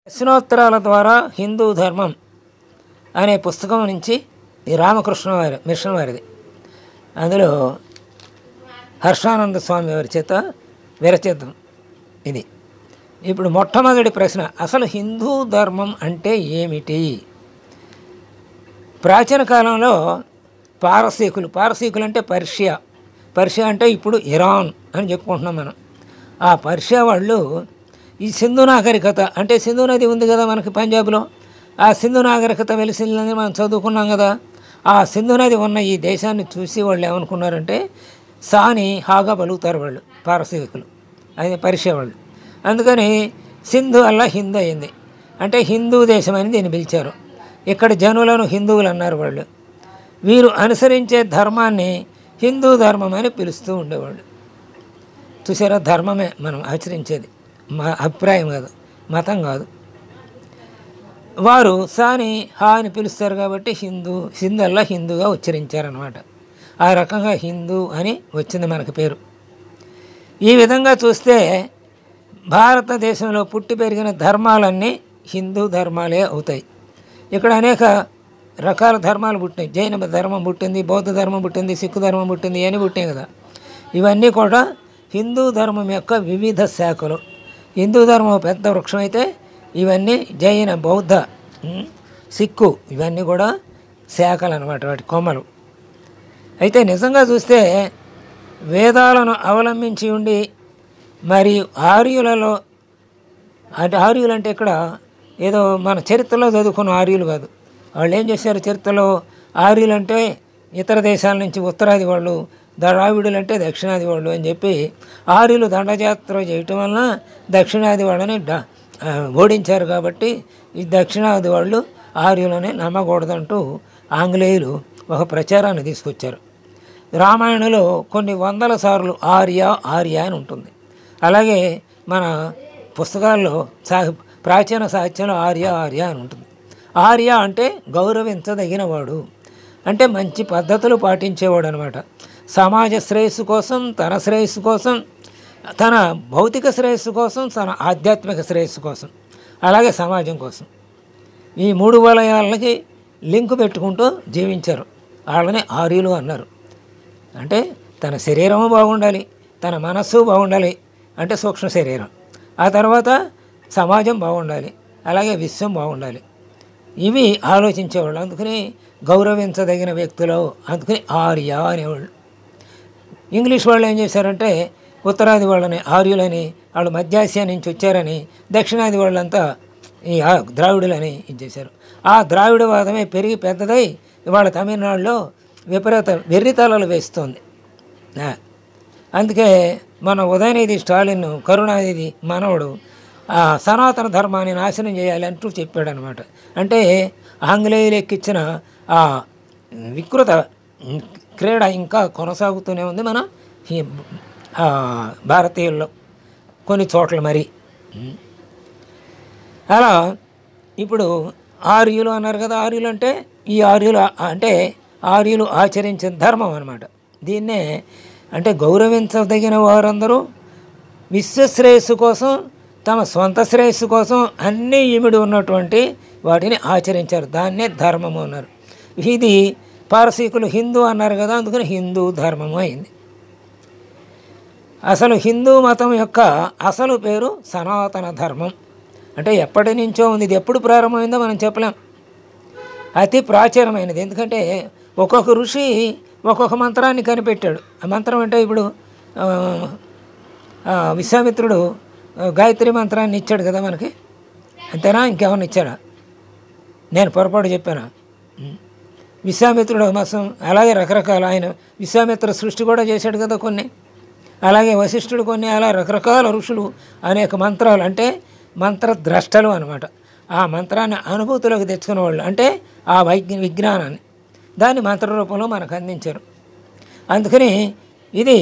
ప్రశ్నోత్తరాల ద్వారా హిందూ ధర్మం అనే పుస్తకం నుంచి ఈ రామకృష్ణ వారి మిషన్ వారిది. అందులో హర్షానంద స్వామి వారి చేత విరచితం ఇది. ఇప్పుడు మొట్టమొదటి ప్రశ్న, అసలు హిందూ ధర్మం అంటే ఏమిటి? ప్రాచీన కాలంలో పారసీకులు అంటే పర్షియా అంటే ఇప్పుడు ఇరాన్ అని చెప్పుకుంటున్నాం మనం. ఆ పర్షియా వాళ్ళు ఈ సింధు నాగరికత అంటే సింధు నది ఉంది కదా మనకి పంజాబ్లో, ఆ సింధు నాగరికత వెలిసిందని మనం చదువుకున్నాం కదా. ఆ సింధు నది ఉన్న ఈ దేశాన్ని చూసి వాళ్ళు ఏమనుకున్నారంటే సాని హాగా పలుకుతారు వాళ్ళు పారసీకులు, అది పర్షియా వాళ్ళు. అందుకని సింధు అలా హిందూ అయింది, అంటే హిందూ దేశం అని దీన్ని పిలిచారు. ఇక్కడ జనులను హిందువులు అన్నారు వాళ్ళు. వీరు అనుసరించే ధర్మాన్ని హిందూ ధర్మం అని పిలుస్తూ ఉండేవాళ్ళు. చూసారా, ధర్మమే మనం ఆచరించేది, మా అభిప్రాయం కాదు, మతం కాదు. వారు సాని హా అని పిలుస్తారు కాబట్టి సింధల్లా హిందూగా ఉచ్చరించారనమాట. ఆ రకంగా హిందూ అని వచ్చింది మనకి పేరు. ఈ విధంగా చూస్తే భారతదేశంలో పుట్టి పెరిగిన ధర్మాలన్నీ హిందూ ధర్మాలే అవుతాయి. ఇక్కడ అనేక రకాల ధర్మాలు పుట్టినాయి. జైన ధర్మం పుట్టింది, బౌద్ధ ధర్మం పుట్టింది, సిక్కు ధర్మం పుట్టింది, ఇవన్నీ పుట్టినాయి కదా. ఇవన్నీ కూడా హిందూ ధర్మం యొక్క వివిధ శాఖలు. హిందూ ధర్మం పెద్ద వృక్షం అయితే ఇవన్నీ జైన, బౌద్ధ, సిక్కు ఇవన్నీ కూడా శాఖలు అన్నమాట, వాటి కొమ్మలు. అయితే నిజంగా చూస్తే వేదాలను అవలంబించి ఉండి మరియు ఆర్యులలో, అంటే ఆర్యులు అంటే ఇక్కడ ఏదో మన చరిత్రలో చదువుకున్న ఆర్యులు కాదు. వాళ్ళు ఏం చేశారు చరిత్రలో, ఆర్యులు అంటే ఇతర దేశాల నుంచి ఉత్తరాది వాళ్ళు, ద్రావిడులు అంటే దక్షిణాది వాళ్ళు అని చెప్పి ఆర్యులు దండయాత్ర చేయటం వలన దక్షిణాది వాళ్ళని ఓడించారు. కాబట్టి ఈ దక్షిణాది వాళ్ళు ఆర్యులని నమ్మకూడదంటూ ఆంగ్లేయులు ఒక ప్రచారాన్ని తీసుకొచ్చారు. రామాయణంలో కొన్ని వందల సార్లు ఆర్య అని ఉంటుంది. అలాగే మన పుస్తకాల్లో ప్రాచీన సాహిత్యంలో ఆర్య అని ఉంటుంది. ఆర్య అంటే గౌరవించదగినవాడు, అంటే మంచి పద్ధతులు పాటించేవాడు అనమాట. సమాజ శ్రేయస్సు కోసం, తన శ్రేయస్సు కోసం, తన భౌతిక శ్రేయస్సు కోసం, తన ఆధ్యాత్మిక శ్రేయస్సు కోసం, అలాగే సమాజం కోసం, ఈ మూడు వలయాలకి లింకు పెట్టుకుంటూ జీవించారు. వాళ్ళని ఆర్యులు అన్నారు. అంటే తన శరీరము బాగుండాలి, తన మనస్సు బాగుండాలి, అంటే సూక్ష్మ శరీరం, ఆ తర్వాత సమాజం బాగుండాలి, అలాగే విశ్వం బాగుండాలి, ఇవి ఆలోచించేవాళ్ళు. అందుకని గౌరవించదగిన వ్యక్తులు, అందుకని ఆర్య అనేవాళ్ళు. ఇంగ్లీష్ వాళ్ళు ఏం చేశారంటే ఉత్తరాది వాళ్ళని ఆర్యులని, వాళ్ళు మధ్యాసియా నుంచి వచ్చారని, దక్షిణాది వాళ్ళంతా ఈ ద్రావిడులని ఇచ్చేశారు. ఆ ద్రావిడవాదమే పెరిగి పెద్దదై ఇవాళ తమిళనాడులో విపరీత వెర్రితలలు వేస్తోంది. అందుకే మన ఉదయనిధి స్టాలిన్, కరుణానిధి మనవడు సనాతన ధర్మాన్ని నాశనం చేయాలి అంటూ చెప్పాడనమాట. అంటే ఆంగ్లేయులు ఎక్కించిన ఆ వికృత క్రీడ ఇంకా కొనసాగుతూనే ఉంది మన భారతీయుల్లో కొన్ని చోట్ల. మరి అలా ఇప్పుడు ఆర్యులు అన్నారు కదా. ఆర్యులు అంటే ఈ ఆర్యులు అంటే ఆర్యులు ఆచరించిన ధర్మం అన్నమాట. దీన్నే అంటే గౌరవించదగిన వారందరూ విశ్వశ్రేయస్సు కోసం, తమ స్వంత శ్రేయస్సు కోసం అన్నీ ఇమిడి ఉన్నటువంటి వాటిని ఆచరించారు. దాన్నే ధర్మము అన్నారు. ఇది పారసీకులు హిందూ అన్నారు కదా, అందుకని హిందూ ధర్మము అయింది. అసలు హిందూ మతం యొక్క అసలు పేరు సనాతన ధర్మం. అంటే ఎప్పటి నుంచో ఉంది, ఇది ఎప్పుడు ప్రారంభమైందో మనం చెప్పలేం. అతి ప్రాచీనమైనది. ఎందుకంటే ఒక్కొక్క ఋషి ఒక్కొక్క మంత్రాన్ని కనిపెట్టాడు. ఆ మంత్రం అంటే ఇప్పుడు విశ్వామిత్రుడు గాయత్రి మంత్రాన్ని ఇచ్చాడు కదా మనకి, అంతేనా? ఇంకేమన్నా ఇచ్చాడా? నేను పొరపాటు చెప్పానా? విశ్వామిత్రుడు మాసం, అలాగే రకరకాల ఆయన విశ్వామిత్ర సృష్టి కూడా చేశాడు కదా కొన్ని, అలాగే వశిష్ఠుడు కొన్ని, అలా రకరకాల ఋషులు అనేక మంత్రాలు, అంటే మంత్రద్రష్టలు అనమాట. ఆ మంత్రాన్ని అనుభూతిలోకి తెచ్చుకునే వాళ్ళు, అంటే ఆ విజ్ఞానాన్ని దాన్ని మంత్ర రూపంలో మనకు అందించారు. అందుకని ఇది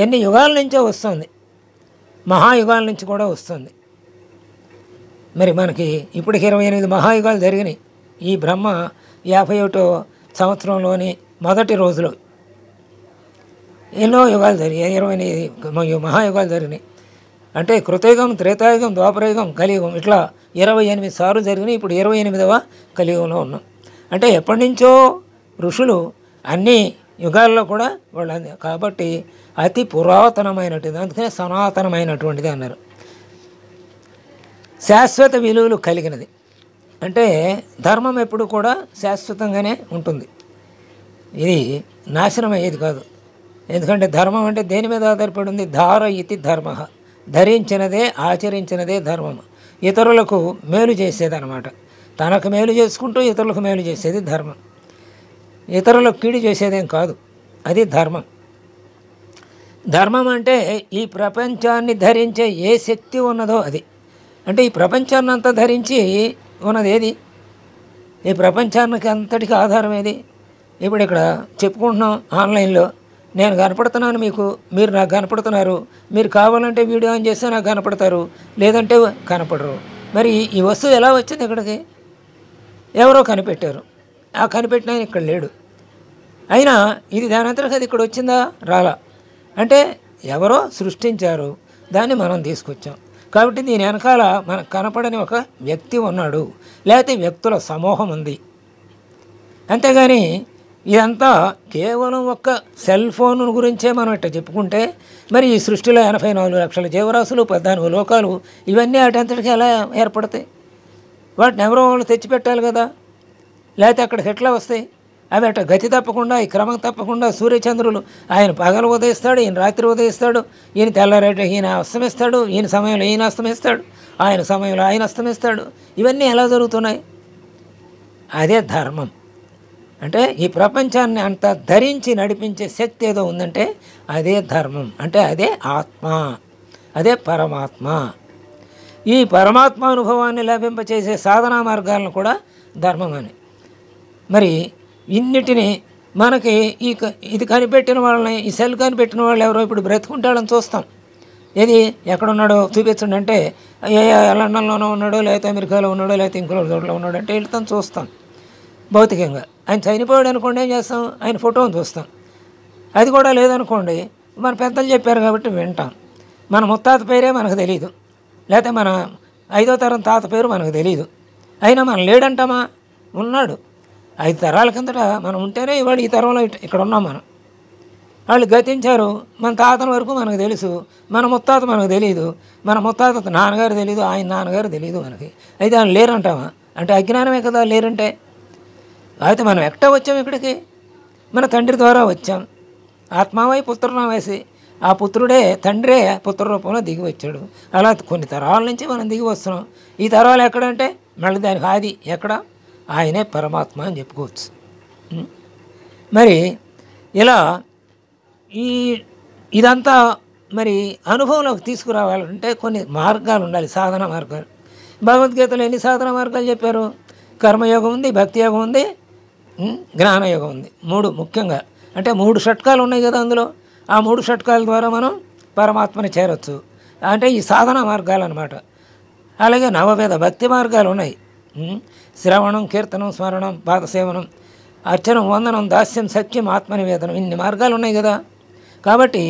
ఎన్ని యుగాల నుంచో వస్తుంది, మహాయుగాల నుంచి కూడా వస్తుంది. మరి మనకి ఇప్పటికి 28 మహాయుగాలు జరిగినాయి. ఈ బ్రహ్మ 51వ సంవత్సరంలోని మొదటి రోజులో ఎన్నో యుగాలు జరిగాయి, 28 మహాయుగాలు జరిగినాయి. అంటే కృతయుగం, త్రేతాయుగం, ద్వాపరయుగం, కలియుగం ఇట్లా 28 సార్లు జరిగినాయి. ఇప్పుడు 28వ కలియుగంలో ఉన్నాం. అంటే ఎప్పటి నుంచో ఋషులు అన్ని యుగాల్లో కూడా వాళ్ళు కాబట్టి అతి పురాతనమైనటువంటిది, అందుకనే సనాతనమైనటువంటిది అన్నారు. శాశ్వత విలువలు కలిగినది అంటే ధర్మం ఎప్పుడు కూడా శాశ్వతంగానే ఉంటుంది, ఇది నాశనం అయ్యేది కాదు. ఎందుకంటే ధర్మం అంటే దేని మీద ఆధారపడి ఉంది? ధార ఇతి ధర్మ, ధరించినదే ఆచరించినదే ధర్మం. ఇతరులకు మేలు చేసేదన్నమాట. తనకు మేలు చేసుకుంటూ ఇతరులకు మేలు చేసేది ధర్మం. ఇతరులకు కీడు చేసేదేం కాదు, అది ధర్మం. ధర్మం అంటే ఈ ప్రపంచాన్ని ధరించే ఏ శక్తి ఉన్నదో అది. అంటే ఈ ప్రపంచాన్ని అంతా ధరించి ఉన్నది ఏది? ఈ ప్రపంచానికి అంతటికి ఆధారం ఏది? ఇప్పుడు ఇక్కడ చెప్పుకుంటున్నాం ఆన్లైన్లో, నేను కనపడుతున్నాను మీకు, మీరు నాకు కనపడుతున్నారు. మీరు కావాలంటే వీడియో ఆన్ చేస్తే నాకు కనపడతారు, లేదంటే కనపడరు. మరి ఈ వస్తువు ఎలా వచ్చింది ఇక్కడికి? ఎవరో కనిపెట్టారు, ఆ కనిపెట్టిన ఆయన ఇక్కడ లేడు. అయినా ఇది దాని అంతటికి అది ఇక్కడ వచ్చిందా? రాలా. అంటే ఎవరో సృష్టించారు, దాన్ని మనం తీసుకొచ్చాం. కాబట్టి దీని వెనకాల మనకు కనపడని ఒక వ్యక్తి ఉన్నాడు, లేకపోతే వ్యక్తుల సమూహం ఉంది. అంతేగాని ఇదంతా కేవలం ఒక్క సెల్ ఫోన్ గురించే మనం ఇట్లా చెప్పుకుంటే, మరి ఈ సృష్టిలో 84 లక్షల జీవరాశులు, 14 లోకాలు, ఇవన్నీ వాటంతటికి ఎలా ఏర్పడతాయి? వాటిని ఎవరో వాళ్ళు తెచ్చిపెట్టాలి కదా, లేకపోతే అక్కడికి ఎట్లా వస్తాయి? అవి అట్లా గతి తప్పకుండా, ఈ క్రమం తప్పకుండా సూర్యచంద్రులు, ఆయన పగలు ఉదయిస్తాడు, ఈయన రాత్రి ఉదయిస్తాడు, ఈయన తెల్లరేట ఈయన అస్తమిస్తాడు, ఈయన సమయంలో ఈయన అస్తమిస్తాడు, ఆయన సమయంలో ఆయన అస్తమిస్తాడు. ఇవన్నీ ఎలా జరుగుతున్నాయి? అదే ధర్మం. అంటే ఈ ప్రపంచాన్ని అంతా ధరించి నడిపించే శక్తి ఏదో ఉందంటే అదే ధర్మం. అంటే అదే ఆత్మ, అదే పరమాత్మ. ఈ పరమాత్మ అనుభవాన్ని లభింపచేసే సాధనా మార్గాలను కూడా ధర్మం అని. మరి ఇన్నిటిని మనకి ఇది కనిపెట్టిన వాళ్ళని, ఈ సెల్ కనిపెట్టిన వాళ్ళు ఎవరో ఇప్పుడు బ్రతుకుంటాడని చూస్తాం. ఏది ఎక్కడున్నాడో చూపించండి అంటే, లండన్లోనో ఉన్నాడో, లేకపోతే అమెరికాలో ఉన్నాడో, లేకపోతే ఇంకో చోట్ల ఉన్నాడో అంటే వెళ్తాం చూస్తాం భౌతికంగా. ఆయన చనిపోయాడు అనుకోండి, ఏం చేస్తాం? ఆయన ఫోటోని చూస్తాం. అది కూడా లేదనుకోండి, మన పెద్దలు చెప్పారు కాబట్టి వింటాం. మన ముత్తాత పేరే మనకు తెలియదు, లేకపోతే మన 5వ తరం తాత పేరు మనకు తెలియదు. అయినా మనం లేడంటామా? ఉన్నాడు. 5 తరాల కిందట మనం ఉంటేనే ఇవాళ ఈ తరంలో ఇక్కడ ఉన్నాం మనం. వాళ్ళు గతించారు, మన తాతల వరకు మనకు తెలుసు, మన ముత్తాత మనకు తెలియదు, మన ముత్తాత నాన్నగారు తెలియదు, ఆయన నాన్నగారు తెలియదు మనకి. అయితే ఆయన లేరంటామా? అంటే అజ్ఞానమే కదా లేరంటే. అయితే మనం ఎట్టా వచ్చాం ఇక్కడికి? మన తండ్రి ద్వారా వచ్చాం. ఆత్మావై పుత్రనామేసి, ఆ పుత్రుడే తండ్రే పుత్ర రూపంలో దిగి వచ్చాడు. అలా కొన్ని తరాల నుంచి మనం దిగి వస్తున్నాం. ఈ తరాలు ఎక్కడంటే మళ్ళీ దానికి ఆది ఎక్కడ? ఆయనే పరమాత్మ అని చెప్పుకోవచ్చు. మరి ఇలా ఇదంతా మరి అనుభవంలోకి తీసుకురావాలంటే కొన్ని మార్గాలు ఉండాలి, సాధన మార్గాలు. భగవద్గీతలో ఎన్ని సాధన మార్గాలు చెప్పారు? కర్మయోగం ఉంది, భక్తి యోగం ఉంది, జ్ఞానయోగం ఉంది. 3 ముఖ్యంగా. అంటే 3 షట్కాలు ఉన్నాయి కదా అందులో. ఆ 3 షట్కాల ద్వారా మనం పరమాత్మని చేరవచ్చు. అంటే ఈ సాధన మార్గాలు అన్నమాట. అలాగే నవవేద భక్తి మార్గాలు ఉన్నాయి. శ్రవణం, కీర్తనం, స్మరణం, పాదసేవనం, అర్చనం, వందనం, దాస్యం, సత్యం, ఆత్మనివేదనం, ఇన్ని మార్గాలు ఉన్నాయి కదా. కాబట్టి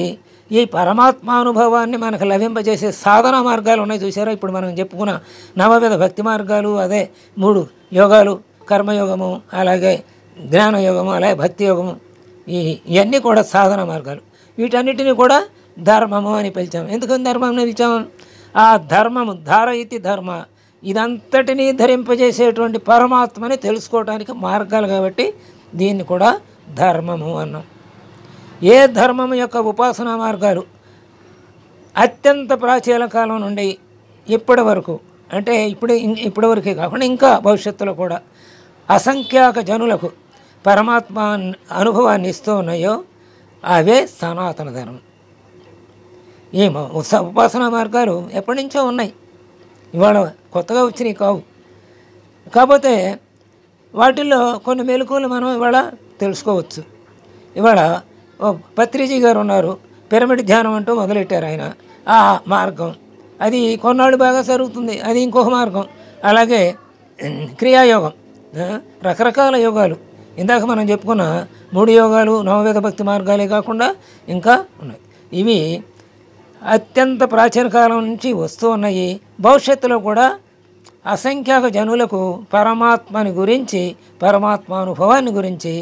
ఈ పరమాత్మానుభవాన్ని మనకు లభింపజేసే సాధనా మార్గాలు ఉన్నాయి చూసారా. ఇప్పుడు మనం చెప్పుకున్న నవవేద భక్తి మార్గాలు, అదే 3 యోగాలు, కర్మయోగము, అలాగే జ్ఞానయోగము, అలాగే భక్తి యోగము, ఇవన్నీ కూడా సాధన మార్గాలు. వీటన్నిటిని కూడా ధర్మము అని పిలిచాము. ఎందుకని ధర్మం అని పిలిచాము? ఆ ధర్మము ధార ఇతి ధర్మ, ఇదంతటినీ ధరింపజేసేటువంటి పరమాత్మని తెలుసుకోవడానికి మార్గాలు కాబట్టి దీన్ని కూడా ధర్మము అన్నాం. ఏ ధర్మం యొక్క ఉపాసనా మార్గాలు అత్యంత ప్రాచీన కాలం నుండి ఇప్పటి వరకు, అంటే ఇప్పటి వరకే కాకుండా ఇంకా భవిష్యత్తులో కూడా అసంఖ్యాక జనులకు పరమాత్మ అనుభవాన్ని ఇస్తూ ఉన్నాయో అవే సనాతన ధర్మం. ఈ ఉపాసనా మార్గాలు ఎప్పటి నుంచో ఉన్నాయి, ఇవాళ కొత్తగా వచ్చినాయి కావు. కాకపోతే వాటిల్లో కొన్ని మెలకువలు మనం ఇవాళ తెలుసుకోవచ్చు. ఇవాళ పత్రిజీ గారు ఉన్నారు, పిరమిడ్ ధ్యానం అంటూ మొదలెట్టారు ఆయన. ఆ మార్గం అది కొన్నాళ్ళు బాగా జరుగుతుంది, అది ఇంకొక మార్గం. అలాగే క్రియాయోగం, రకరకాల యోగాలు. ఇందాక మనం చెప్పుకున్న 3 యోగాలు నవవేద భక్తి మార్గాలే కాకుండా ఇంకా ఉన్నాయి. ఇవి అత్యంత ప్రాచీన కాలం నుంచి వస్తూ ఉన్నాయి. భవిష్యత్తులో కూడా అసంఖ్యాక జనులకు పరమాత్మని గురించి, పరమాత్మానుభవాన్ని గురించి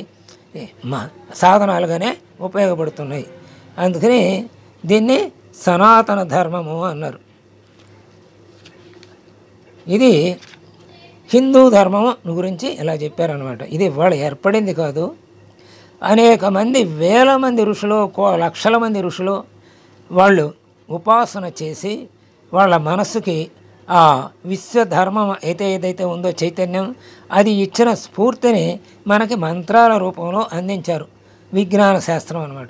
సాధనాలుగానే ఉపయోగపడుతున్నాయి. అందుకని దీన్ని సనాతన ధర్మము అన్నారు. ఇది హిందూ ధర్మం గురించి ఇలా చెప్పారనమాట. ఇది ఇవాళ ఏర్పడింది కాదు. అనేక మంది, వేల మంది ఋషులు, లక్షల మంది ఋషులు వాళ్ళు ఉపాసన చేసి వాళ్ళ మనస్సుకి ఆ విశ్వధర్మం ఏదైతే ఉందో చైతన్యం, అది ఇచ్చిన స్ఫూర్తిని మనకి మంత్రాల రూపంలో అందించారు. విజ్ఞాన శాస్త్రం అనమాట.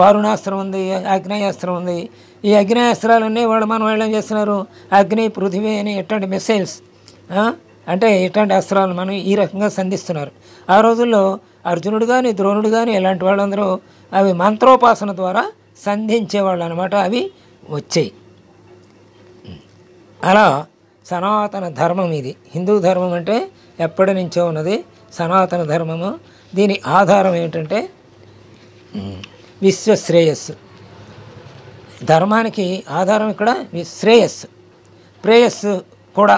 వారుణాస్త్రం ఉంది, అగ్నేయాస్త్రం ఉంది. ఈ అగ్నేయాస్త్రాలన్నీ మనం ఏం చేస్తున్నారు, అగ్ని, పృథివీ అని ఇట్లాంటి మిసైల్స్, అంటే ఇట్లాంటి అస్త్రాలు మనం ఈ రకంగా సంధిస్తున్నారు. ఆ రోజుల్లో అర్జునుడు కానీ, ద్రోణుడు కానీ ఇలాంటి వాళ్ళందరూ అవి మంత్రోపాసన ద్వారా సంధించేవాళ్ళు అనమాట. అవి వచ్చాయి. అలా సనాతన ధర్మం ఇది. హిందూ ధర్మం అంటే ఎప్పటి నుంచో ఉన్నది సనాతన ధర్మము. దీని ఆధారం ఏమిటంటే విశ్వశ్రేయస్సు. ధర్మానికి ఆధారం ఇక్కడ శ్రేయస్సు, ప్రేయస్సు కూడా.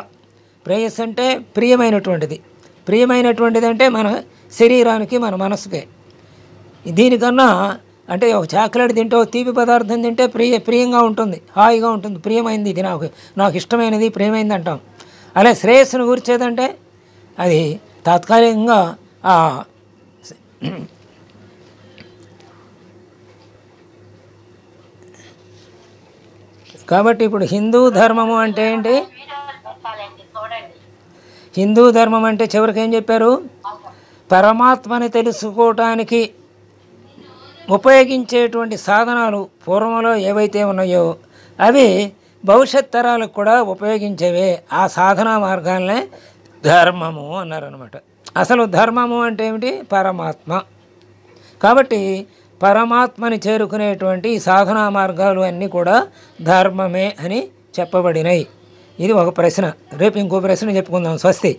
ప్రేయస్సు అంటే ప్రియమైనటువంటిది. ప్రియమైనటువంటిది అంటే మన శరీరానికి, మన మనసుకే. దీనికన్నా అంటే ఒక చాక్లెట్ తింటే, తీపి పదార్థం తింటే ప్రియంగా ఉంటుంది, హాయిగా ఉంటుంది, ప్రియమైంది, ఇది నాకు ఇష్టమైనది, ప్రియమైంది అంటాం. అలా శ్రేయస్సును గురించేదంటే అది తాత్కాలికంగా కాబట్టి ఇప్పుడు హిందూ ధర్మము అంటే ఏంటి? హిందూ ధర్మం అంటే చివరికి ఏం చెప్పారు? పరమాత్మని తెలుసుకోవటానికి ఉపయోగించేటువంటి సాధనాలు పూర్వంలో ఏవైతే ఉన్నాయో అవి భవిష్యత్ తరాలకు కూడా ఉపయోగించేవే. ఆ సాధనా మార్గాలనే ధర్మము అన్నారనమాట. అసలు ధర్మము అంటే ఏమిటి? పరమాత్మ. కాబట్టి పరమాత్మని చేరుకునేటువంటి సాధనా మార్గాలు అన్నీ కూడా ధర్మమే అని చెప్పబడినాయి. ఇది ఒక ప్రశ్న. రేపు ఇంకో ప్రశ్న చెప్పుకుందాం. స్వస్తి.